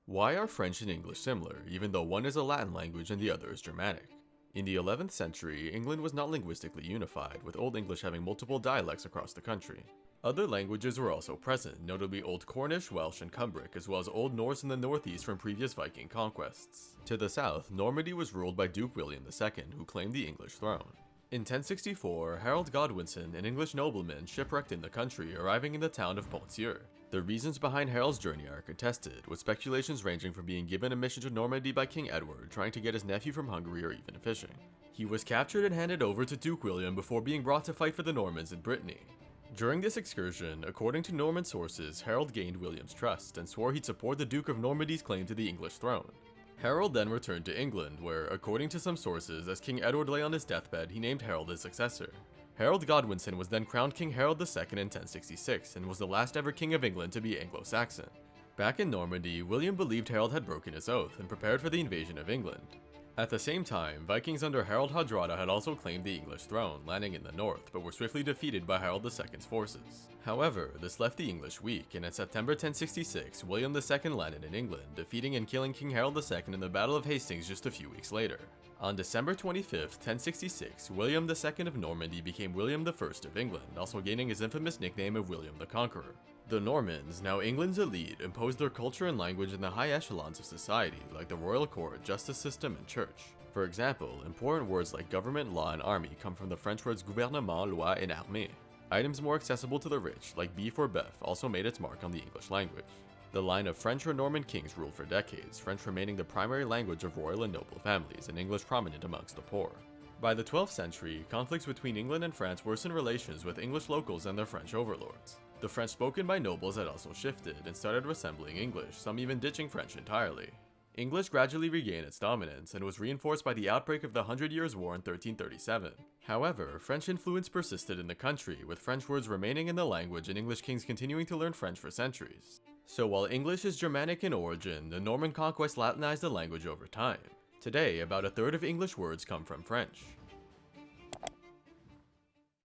Why are French and English similar, even though one is a Latin language and the other is Germanic? In the 11th century, England was not linguistically unified, with Old English having multiple dialects across the country. Other languages were also present, notably Old Cornish, Welsh, and Cumbric, as well as Old Norse in the northeast from previous Viking conquests. To the south, Normandy was ruled by Duke William II, who claimed the English throne. In 1064, Harold Godwinson, an English nobleman, shipwrecked in the country, arriving in the town of Ponthieu. The reasons behind Harold's journey are contested, with speculations ranging from being given a mission to Normandy by King Edward, trying to get his nephew from Hungary, or even fishing. He was captured and handed over to Duke William before being brought to fight for the Normans in Brittany. During this excursion, according to Norman sources, Harold gained William's trust and swore he'd support the Duke of Normandy's claim to the English throne. Harold then returned to England, where, according to some sources, as King Edward lay on his deathbed, he named Harold his successor. Harold Godwinson was then crowned King Harold II in 1066, and was the last ever king of England to be Anglo-Saxon. Back in Normandy, William believed Harold had broken his oath, and prepared for the invasion of England. At the same time, Vikings under Harold Hardrada had also claimed the English throne, landing in the north, but were swiftly defeated by Harold II's forces. However, this left the English weak, and in September 1066, William II landed in England, defeating and killing King Harold II in the Battle of Hastings just a few weeks later. On December 25, 1066, William II of Normandy became William I of England, also gaining his infamous nickname of William the Conqueror. The Normans, now England's elite, imposed their culture and language in the high echelons of society, like the royal court, justice system, and church. For example, important words like government, law, and army come from the French words gouvernement, loi, and armée. Items more accessible to the rich, like beef or beef, also made its mark on the English language. The line of French or Norman kings ruled for decades, French remaining the primary language of royal and noble families, and English prominent amongst the poor. By the 12th century, conflicts between England and France worsened relations with English locals and their French overlords. The French spoken by nobles had also shifted, and started resembling English, some even ditching French entirely. English gradually regained its dominance, and was reinforced by the outbreak of the Hundred Years' War in 1337. However, French influence persisted in the country, with French words remaining in the language and English kings continuing to learn French for centuries. So while English is Germanic in origin, the Norman conquest Latinized the language over time. Today, about a third of English words come from French.